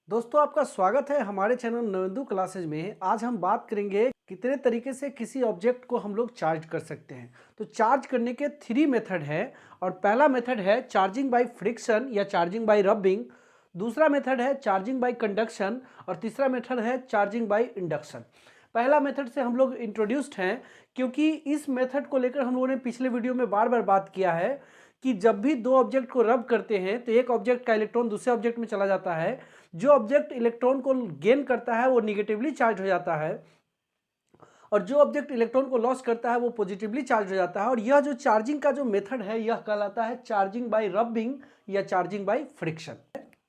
दोस्तों आपका स्वागत है हमारे चैनल नवेंदु क्लासेज में। आज हम बात करेंगे कितने तरीके से किसी ऑब्जेक्ट को हम लोग चार्ज कर सकते हैं। तो चार्ज करने के 3 मेथड है और पहला मेथड है चार्जिंग बाय फ्रिक्शन या चार्जिंग बाय रबिंग, दूसरा मेथड है चार्जिंग बाय कंडक्शन और तीसरा मेथड है चार्जिंग बाय इंडक्शन। पहला मेथड से हम लोग इंट्रोड्यूस्ड हैं क्योंकि इस मेथड को लेकर हम लोगों ने पिछले वीडियो में बार बार बात किया है कि जब भी दो ऑब्जेक्ट को रब करते हैं तो एक ऑब्जेक्ट का इलेक्ट्रॉन दूसरे ऑब्जेक्ट में चला जाता है। जो ऑब्जेक्ट इलेक्ट्रॉन को गेन करता है वो निगेटिवली चार्ज हो जाता है और जो ऑब्जेक्ट इलेक्ट्रॉन को लॉस करता है वो पॉजिटिवली चार्ज हो जाता है। और यह जो चार्जिंग का जो मेथड है यह कहलाता है चार्जिंग बाय रबिंग या चार्जिंग बाय फ्रिक्शन।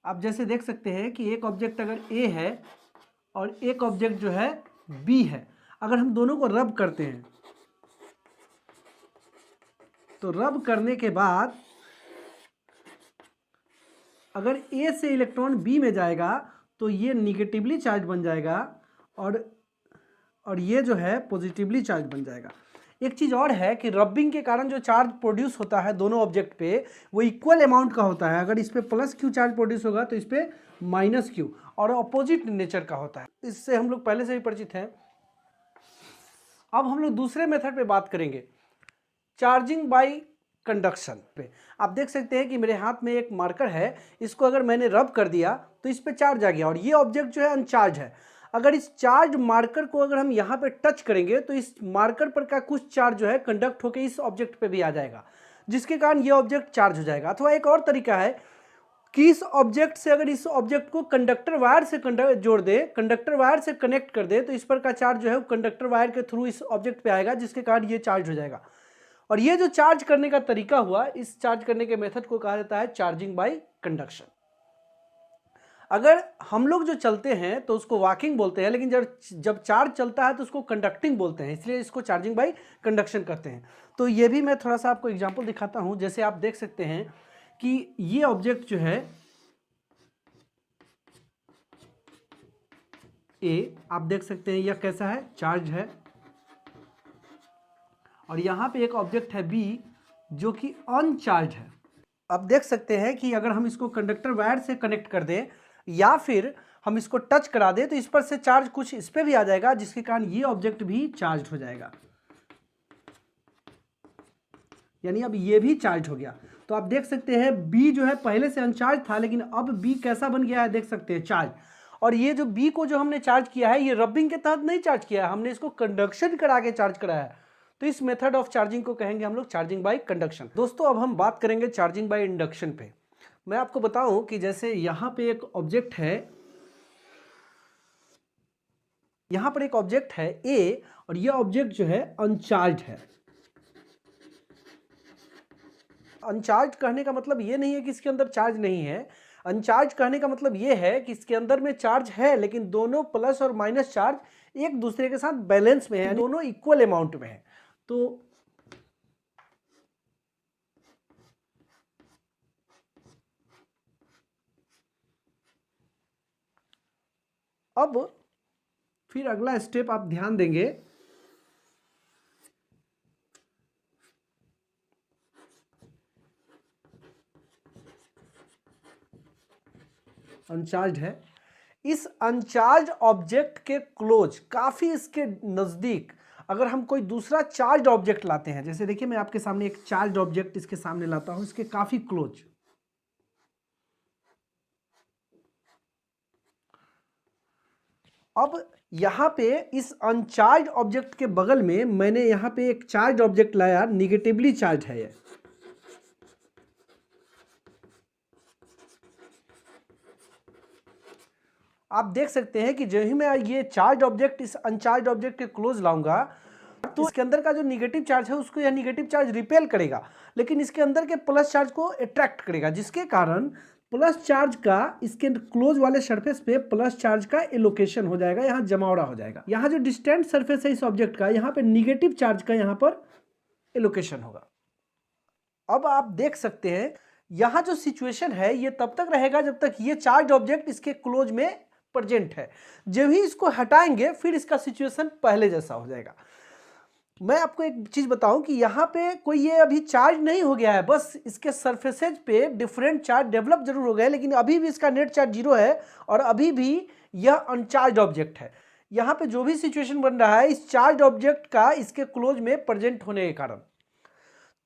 आप जैसे देख सकते हैं कि एक ऑब्जेक्ट अगर ए है और एक ऑब्जेक्ट जो है बी है, अगर हम दोनों को रब करते हैं तो रब करने के बाद अगर ए से इलेक्ट्रॉन बी में जाएगा तो ये निगेटिवली चार्ज बन जाएगा और ये जो है पॉजिटिवली चार्ज बन जाएगा। एक चीज़ और है कि रबिंग के कारण जो चार्ज प्रोड्यूस होता है दोनों ऑब्जेक्ट पे वो इक्वल अमाउंट का होता है। अगर इस पे प्लस क्यू चार्ज प्रोड्यूस होगा तो इस पे माइनस क्यू, और अपोजिट नेचर का होता है। इससे हम लोग पहले से ही परिचित हैं। अब हम लोग दूसरे मेथड पे बात करेंगे, चार्जिंग बाय कंडक्शन पे। आप देख सकते हैं कि मेरे हाथ में एक मार्कर है, इसको अगर मैंने रब कर दिया तो इस पे चार्ज आ गया और ये ऑब्जेक्ट जो है अनचार्ज है। अगर इस चार्ज मार्कर को अगर हम यहाँ पे टच करेंगे तो इस मार्कर पर का कुछ चार्ज जो है कंडक्ट होकर इस ऑब्जेक्ट पे भी आ जाएगा, जिसके कारण ये ऑब्जेक्ट चार्ज हो जाएगा। अथवा एक और तरीका है कि इस ऑब्जेक्ट से अगर इस ऑब्जेक्ट को कंडक्टर वायर से जोड़ दे, कंडक्टर वायर से कनेक्ट कर दे तो इस पर का चार्ज जो है कंडक्टर वायर के थ्रू इस ऑब्जेक्ट पे आएगा, जिसके कारण ये चार्ज हो जाएगा। और ये जो चार्ज करने का तरीका हुआ, इस चार्ज करने के मेथड को कहा जाता है चार्जिंग बाय कंडक्शन। अगर हम लोग जो चलते हैं तो उसको वॉकिंग बोलते हैं, लेकिन जब चार्ज चलता है तो उसको कंडक्टिंग बोलते हैं, इसलिए इसको चार्जिंग बाय कंडक्शन कहते हैं। तो ये भी मैं थोड़ा सा आपको एग्जांपल दिखाता हूं। जैसे आप देख सकते हैं कि ये ऑब्जेक्ट जो है ए, आप देख सकते हैं यह कैसा है, चार्ज है। और यहाँ पे एक ऑब्जेक्ट है बी जो कि अनचार्ज है। अब देख सकते हैं कि अगर हम इसको कंडक्टर वायर से कनेक्ट कर दें या फिर हम इसको टच करा दें तो इस पर से चार्ज कुछ इस पे भी आ जाएगा, जिसके कारण ये ऑब्जेक्ट भी चार्ज हो जाएगा, यानी अब ये भी चार्ज हो गया। तो आप देख सकते हैं बी जो है पहले से अनचार्ज था, लेकिन अब बी कैसा बन गया है, देख सकते हैं चार्ज। और ये जो बी को जो हमने चार्ज किया है ये रबिंग के तहत नहीं चार्ज किया है, हमने इसको कंडक्शन करा के चार्ज कराया है। तो इस मेथड ऑफ चार्जिंग को कहेंगे हम लोग चार्जिंग बाय कंडक्शन। दोस्तों अब हम बात करेंगे चार्जिंग बाय इंडक्शन पे। मैं आपको बताऊं कि जैसे यहां पे एक ऑब्जेक्ट है, यहां पर एक ऑब्जेक्ट है ए और यह ऑब्जेक्ट जो है अनचार्ज है। अनचार्ज कहने का मतलब ये नहीं है कि इसके अंदर चार्ज नहीं है। अनचार्ज कहने का मतलब ये है कि इसके अंदर में चार्ज है, लेकिन दोनों प्लस और माइनस चार्ज एक दूसरे के साथ बैलेंस में है, दोनों इक्वल अमाउंट में है। तो अब फिर अगला स्टेप आप ध्यान देंगे, अनचार्ज है। इस अनचार्ज ऑब्जेक्ट के क्लोज, काफी इसके नजदीक अगर हम कोई दूसरा चार्ज ऑब्जेक्ट लाते हैं, जैसे देखिए मैं आपके सामने एक चार्ज ऑब्जेक्ट इसके सामने लाता हूं, इसके काफी क्लोज। अब यहां पे इस अनचार्ज ऑब्जेक्ट के बगल में मैंने यहां पे एक चार्ज ऑब्जेक्ट लाया, निगेटिवली चार्ज है ये। आप देख सकते हैं कि जो ही मैं ये चार्ज ऑब्जेक्ट इस अनचार्ज ऑब्जेक्ट के क्लोज लाऊंगा तो इसके अंदर का जो निगेटिव चार्ज है उसको यह निगेटिव चार्ज रिपेल करेगा, लेकिन इसके अंदर के प्लस चार्ज को अट्रैक्ट करेगा, जिसके कारण प्लस चार्ज का इसके क्लोज वाले सरफेस पे प्लस चार्ज का एलोकेशन हो जाएगा, यहाँ जमावड़ा हो जाएगा। यहाँ जो डिस्टेंट सरफेस है इस ऑब्जेक्ट का, यहाँ पे निगेटिव चार्ज का यहाँ पर एलोकेशन होगा। अब आप देख सकते हैं यहाँ जो सिचुएशन है ये तब तक रहेगा जब तक ये चार्ज ऑब्जेक्ट इसके क्लोज में प्रेजेंट है। जब ही इसको हटाएंगे फिर इसका सिचुएशन पहले जैसा हो जाएगा। मैं आपको एक चीज़ बताऊं कि यहाँ पे कोई ये अभी चार्ज नहीं हो गया है, बस इसके सरफेसेज पे डिफरेंट चार्ज डेवलप जरूर हो गए, लेकिन अभी भी इसका नेट चार्ज 0 है और अभी भी यह अनचार्ज ऑब्जेक्ट है। यहाँ पे जो भी सिचुएशन बन रहा है इस चार्ज ऑब्जेक्ट का इसके क्लोज में प्रेजेंट होने के कारण।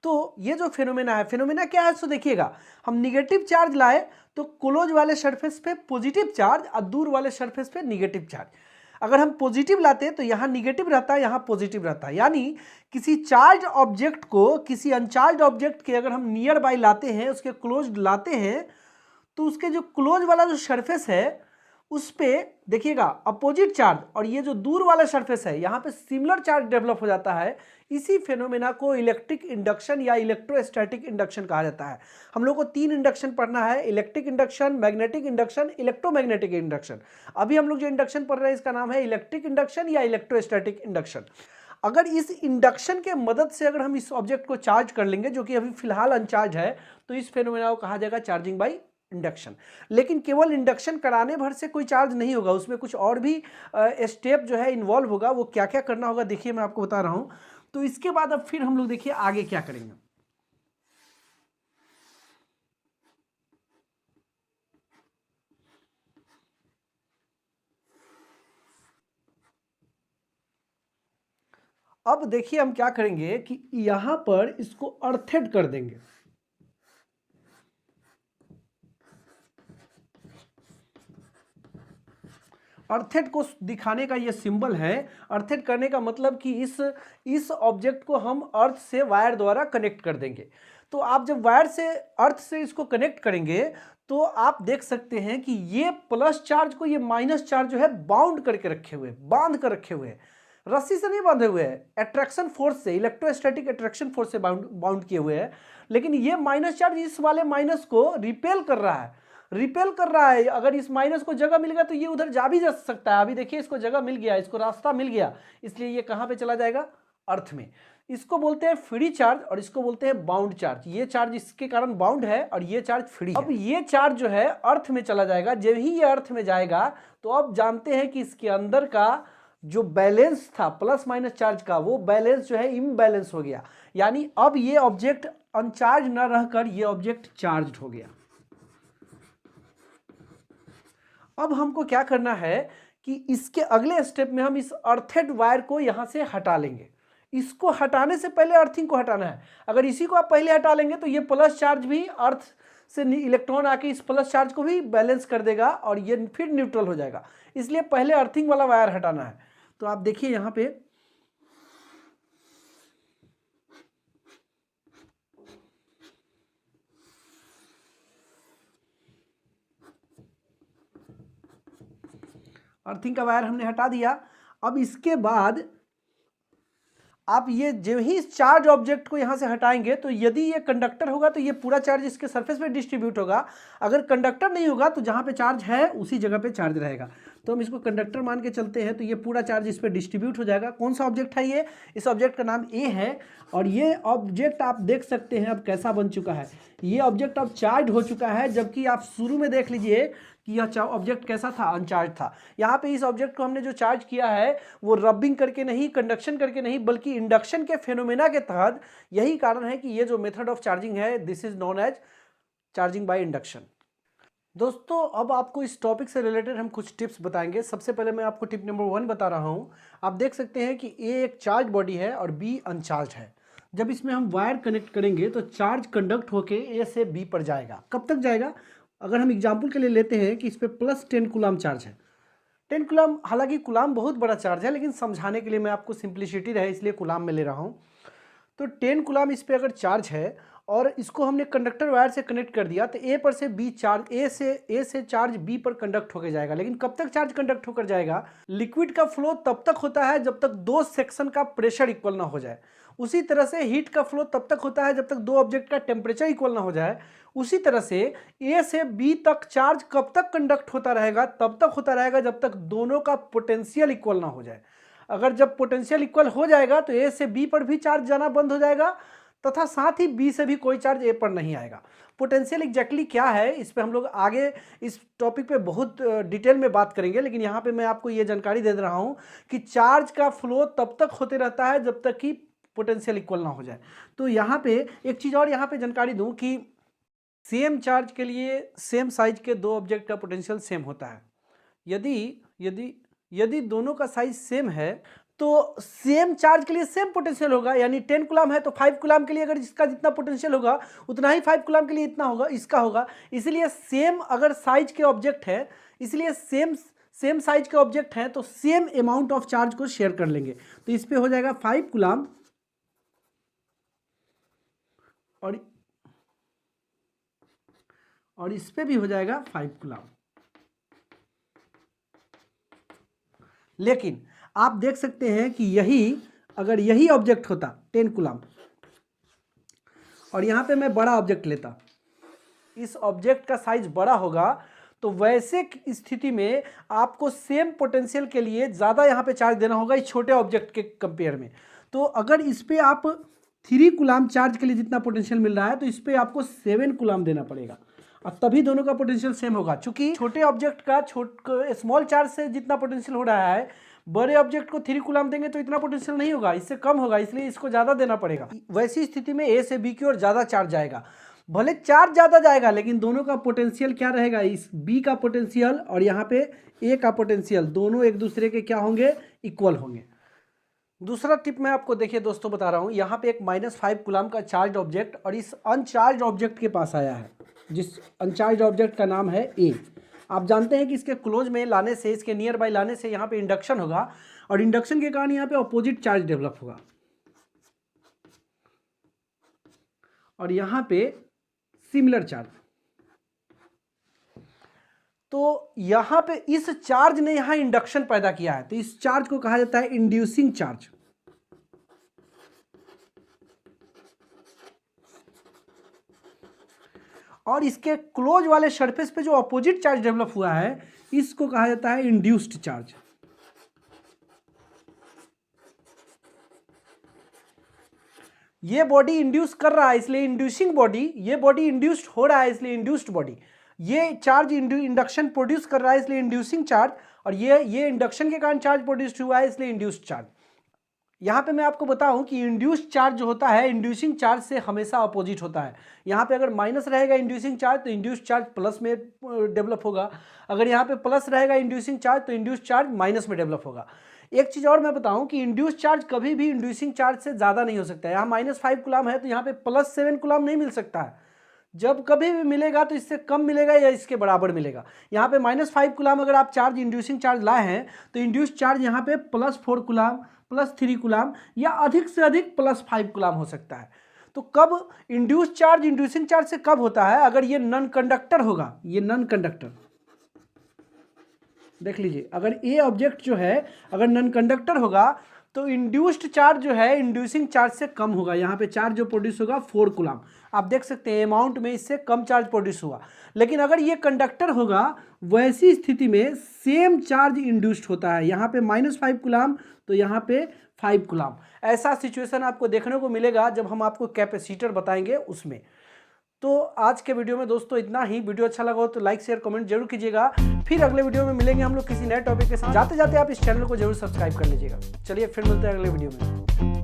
तो ये जो फेनोमेना है, फेनोमेना क्या है सो देखिएगा, हम निगेटिव चार्ज लाए तो क्लोज वाले सरफेस पे पॉजिटिव चार्ज और दूर वाले सरफेस पे निगेटिव चार्ज। अगर हम पॉजिटिव लाते तो यहाँ निगेटिव रहता है, यहाँ पॉजिटिव रहता है। यानी किसी चार्ज ऑब्जेक्ट को किसी अनचार्ज ऑब्जेक्ट के अगर हम नियर बाई लाते हैं, उसके क्लोज लाते हैं, तो उसके जो क्लोज वाला जो सरफेस है उस पे देखिएगा अपोजिट चार्ज और ये जो दूर वाला सरफेस है यहाँ पे सिमिलर चार्ज डेवलप हो जाता है। इसी फेनोमेना को इलेक्ट्रिक इंडक्शन या इलेक्ट्रोस्टैटिक इंडक्शन कहा जाता है। हम लोग को 3 इंडक्शन पढ़ना है, electric induction, magnetic induction, electromagnetic induction. अभी हम लोग जो इंडक्शन पढ़ रहे हैं इसका नाम है इलेक्ट्रिक इंडक्शन या इलेक्ट्रोस्टैटिक इंडक्शन। अगर इस इंडक्शन के मदद से अगर हम इस ऑब्जेक्ट को चार्ज कर लेंगे जो कि अभी फिलहाल अनचार्ज है, तो इस फेनोमेना को कहा जाएगा चार्जिंग बाई इंडक्शन। लेकिन केवल इंडक्शन कराने भर से कोई चार्ज नहीं होगा, उसमें कुछ और भी स्टेप जो है इन्वॉल्व होगा। वो क्या क्या करना होगा देखिए मैं आपको बता रहा हूं। तो इसके बाद अब फिर हम लोग देखिए आगे क्या करेंगे। अब देखिए हम क्या करेंगे कि यहां पर इसको अर्थेड कर देंगे। अर्थेड को दिखाने का ये सिंबल है। अर्थेड करने का मतलब कि इस ऑब्जेक्ट को हम अर्थ से वायर द्वारा कनेक्ट कर देंगे। तो आप जब वायर से अर्थ से इसको कनेक्ट करेंगे तो आप देख सकते हैं कि ये प्लस चार्ज को ये माइनस चार्ज जो है बाउंड करके रखे हुए, बांध कर रखे हुए हैं। रस्सी से नहीं बांधे हुए हैं, अट्रैक्शन फोर्स से, इलेक्ट्रोस्टैटिक अट्रैक्शन फोर्स से बाउंड किए हुए हैं। लेकिन ये माइनस चार्ज इस वाले माइनस को रिपेल कर रहा है, रिपेल कर रहा है। अगर इस माइनस को जगह मिल गया तो ये उधर जा भी जा सकता है। अभी देखिए इसको जगह मिल गया, इसको रास्ता मिल गया, इसलिए ये कहां पे चला जाएगा, अर्थ में। इसको बोलते हैं फ्री चार्ज और इसको बोलते हैं बाउंड चार्ज। ये चार्ज इसके कारण बाउंड है और ये चार्ज फ्री है। अब ये चार्ज जो है अर्थ में चला जाएगा। जब ही ये अर्थ में जाएगा तो अब जानते हैं कि इसके अंदर का जो बैलेंस था प्लस माइनस चार्ज का, वो बैलेंस जो है इम्बैलेंस हो गया। यानी अब ये ऑब्जेक्ट अनचार्ज न रहकर ये ऑब्जेक्ट चार्ज हो गया। अब हमको क्या करना है कि इसके अगले स्टेप में हम इस अर्थेड वायर को यहां से हटा लेंगे। इसको हटाने से पहले अर्थिंग को हटाना है। अगर इसी को आप पहले हटा लेंगे तो ये प्लस चार्ज भी अर्थ से इलेक्ट्रॉन आके इस प्लस चार्ज को भी बैलेंस कर देगा और ये फिर न्यूट्रल हो जाएगा। इसलिए पहले अर्थिंग वाला वायर हटाना है। तो आप देखिए यहां पे अर्थिंग का वायर हमने हटा दिया। अब इसके बाद आप ये जो ही इस चार्ज ऑब्जेक्ट को यहां से हटाएंगे तो यदि ये कंडक्टर होगा तो ये पूरा चार्ज इसके सरफेस पे डिस्ट्रीब्यूट होगा। अगर कंडक्टर नहीं होगा तो जहां पे चार्ज है उसी जगह पे चार्ज रहेगा। तो हम इसको कंडक्टर मान के चलते हैं तो ये पूरा चार्ज इस पे डिस्ट्रीब्यूट हो जाएगा। कौन सा ऑब्जेक्ट है ये, इस ऑब्जेक्ट का नाम ए है। और ये ऑब्जेक्ट आप देख सकते हैं अब कैसा बन चुका है। ये ऑब्जेक्ट अब चार्ज हो चुका है, जबकि आप शुरू में देख लीजिए कि यह ऑब्जेक्ट कैसा था, अनचार्ज था। यहाँ पे इस ऑब्जेक्ट को हमने जो चार्ज किया है वो रबिंग करके नहीं, कंडक्शन करके नहीं, बल्कि इंडक्शन के फेनोमेना के तहत। यही कारण है कि ये जो मेथड ऑफ चार्जिंग है this is known as charging by induction. दोस्तों अब आपको इस टॉपिक से रिलेटेड हम कुछ टिप्स बताएंगे। सबसे पहले मैं आपको टिप नंबर 1 बता रहा हूँ। आप देख सकते हैं कि ए एक चार्ज बॉडी है और बी अनचार्ज है। जब इसमें हम वायर कनेक्ट करेंगे तो चार्ज कंडक्ट होके ए से बी पर जाएगा। कब तक जाएगा, अगर हम एग्जाम्पल के लिए लेते हैं कि इस पर प्लस 10 कूलम चार्ज है। 10 कूलम, हालांकि कूलम बहुत बड़ा चार्ज है, लेकिन समझाने के लिए मैं आपको सिंप्लिसिटी रहे इसलिए कूलम में ले रहा हूँ। तो 10 कूलम इस पर अगर चार्ज है और इसको हमने कंडक्टर वायर से कनेक्ट कर दिया तो ए पर से बी चार्ज, ए से चार्ज बी पर कंडक्ट होकर जाएगा। लेकिन कब तक चार्ज कंडक्ट होकर जाएगा, लिक्विड का फ्लो तब तक होता है जब तक 2 सेक्शन का प्रेशर इक्वल ना हो जाए। उसी तरह से हीट का फ्लो तब तक होता है जब तक 2 ऑब्जेक्ट का टेम्परेचर इक्वल ना हो जाए। उसी तरह से ए से बी तक चार्ज कब तक कंडक्ट होता रहेगा, तब तक होता रहेगा जब तक दोनों का पोटेंशियल इक्वल ना हो जाए। अगर जब पोटेंशियल इक्वल हो जाएगा तो ए से बी पर भी चार्ज जाना बंद हो जाएगा तथा साथ ही बी से भी कोई चार्ज ए पर नहीं आएगा। पोटेंशियल एग्जैक्टली क्या है इस पे हम लोग आगे इस टॉपिक पे बहुत डिटेल में बात करेंगे, लेकिन यहाँ पे मैं आपको ये जानकारी दे रहा हूँ कि चार्ज का फ्लो तब तक होते रहता है जब तक कि पोटेंशियल इक्वल ना हो जाए। तो यहाँ पे एक चीज़ और यहाँ पे जानकारी दूँ कि सेम चार्ज के लिए सेम साइज के दो ऑब्जेक्ट का पोटेंशियल सेम होता है। यदि दोनों का साइज सेम है तो सेम चार्ज के लिए सेम पोटेंशियल होगा, यानी 10 कूलम है तो 5 कूलम के लिए अगर इसका जितना पोटेंशियल होगा उतना ही 5 कूलम के लिए इतना होगा, इसका होगा। इसलिए सेम अगर साइज के ऑब्जेक्ट है, इसलिए सेम साइज के ऑब्जेक्ट हैं तो सेम अमाउंट ऑफ चार्ज को शेयर कर लेंगे। तो इस पे हो जाएगा 5 कूलम और इस पे भी हो जाएगा 5 कूलम। लेकिन आप देख सकते हैं कि अगर यही ऑब्जेक्ट होता 10 कूलम और यहाँ पे मैं बड़ा ऑब्जेक्ट लेता, इस ऑब्जेक्ट का साइज बड़ा होगा, तो वैसे स्थिति में आपको सेम पोटेंशियल के लिए ज़्यादा यहाँ पे चार्ज देना होगा इस छोटे ऑब्जेक्ट के कंपेयर में। तो अगर इस पे आप 3 कूलम चार्ज के लिए जितना पोटेंशियल मिल रहा है तो इस पे आपको 7 कूलम देना पड़ेगा और तभी दोनों का पोटेंशियल सेम होगा। चूंकि छोटे ऑब्जेक्ट का स्मॉल चार्ज से जितना पोटेंशियल हो रहा है, बड़े ऑब्जेक्ट को 3 कूलम देंगे तो इतना पोटेंशियल नहीं होगा, इससे कम होगा, इसलिए इसको ज़्यादा देना पड़ेगा। वैसी स्थिति में ए से बी की ओर ज़्यादा चार्ज जाएगा। भले चार्ज ज़्यादा जाएगा लेकिन दोनों का पोटेंशियल क्या रहेगा, इस बी का पोटेंशियल और यहाँ पे ए का पोटेंशियल दोनों एक दूसरे के क्या होंगे, इक्वल होंगे। दूसरा टिप मैं आपको देखिए दोस्तों बता रहा हूँ, यहाँ पे एक -5 कूलम का चार्ज ऑब्जेक्ट और इस अनचार्ज ऑब्जेक्ट के पास आया है, जिस अनचार्ज ऑब्जेक्ट का नाम है ए। आप जानते हैं कि इसके क्लोज में लाने से, इसके नियर बाय लाने से यहाँ पे इंडक्शन होगा और इंडक्शन के कारण यहाँ पे अपोजिट चार्ज डेवलप होगा और यहाँ पे सिमिलर चार्ज। तो यहाँ पे इस चार्ज ने यहाँ इंडक्शन पैदा किया है, तो इस चार्ज को कहा जाता है इंड्यूसिंग चार्ज। और इसके क्लोज वाले सरफेस पे जो अपोजिट चार्ज डेवलप हुआ है इसको कहा जाता है इंड्यूस्ड चार्ज। ये बॉडी इंड्यूस कर रहा है इसलिए इंड्यूसिंग बॉडी, ये बॉडी इंड्यूस्ड हो रहा है इसलिए इंड्यूस्ड बॉडी। ये चार्ज इंडक्शन प्रोड्यूस कर रहा है इसलिए इंड्यूसिंग चार्ज, और ये इंडक्शन के कारण चार्ज प्रोड्यूस हुआ है इसलिए इंड्यूस्ड चार्ज। यहाँ पे मैं आपको बताऊं कि इंड्यूस्ड चार्ज जो होता है इंड्यूसिंग चार्ज से हमेशा अपोजिट होता है। यहाँ पे अगर माइनस रहेगा इंड्यूसिंग चार्ज तो इंड्यूस्ड चार्ज प्लस में डेवलप होगा, अगर यहाँ पे प्लस रहेगा इंड्यूसिंग चार्ज तो इंड्यूस्ड चार्ज माइनस में डेवलप होगा। एक चीज़ और मैं बताऊं कि इंड्यूस्ड चार्ज कभी भी इंड्यूसिंग चार्ज से ज़्यादा नहीं हो सकता है। यहाँ -5 कूलम है तो यहाँ पे +7 कूलम नहीं मिल सकता है। जब कभी भी मिलेगा तो इससे कम मिलेगा या इसके बराबर मिलेगा। यहाँ पे -5 कूलम अगर आप चार्ज इंड्यूसिंग चार्ज लाए हैं तो इंड्यूस्ड चार्ज यहाँ पे +4 कूलम, +3 कूलम या अधिक से अधिक +5 कूलम हो सकता है। तो कब इंड्यूस्ड चार्ज इंड्यूसिंग चार्ज से कब होता है, अगर ये नॉन कंडक्टर होगा, ये नॉन कंडक्टर देख लीजिए, अगर ए ऑब्जेक्ट जो है अगर नॉन कंडक्टर होगा तो इंड्यूस्ड चार्ज जो है इंड्यूसिंग चार्ज से कम होगा। यहाँ पे चार्ज जो प्रोड्यूस होगा 4 कूलम, आप देख सकते हैं अमाउंट में इससे कम चार्ज प्रोड्यूस हुआ। लेकिन अगर ये कंडक्टर होगा वैसी स्थिति में सेम चार्ज इंड्यूस्ड होता है, यहाँ पे -5 कूलम तो यहाँ पे 5 कूलम। ऐसा सिचुएशन आपको देखने को मिलेगा जब हम आपको कैपेसिटर बताएंगे उसमें। तो आज के वीडियो में दोस्तों इतना ही। वीडियो अच्छा लगा हो तो लाइक शेयर कमेंट जरूर कीजिएगा। फिर अगले वीडियो में मिलेंगे हम लोग किसी नए टॉपिक के साथ। जाते जाते आप इस चैनल को जरूर सब्सक्राइब कर लीजिएगा। चलिए फिर मिलते हैं अगले वीडियो में।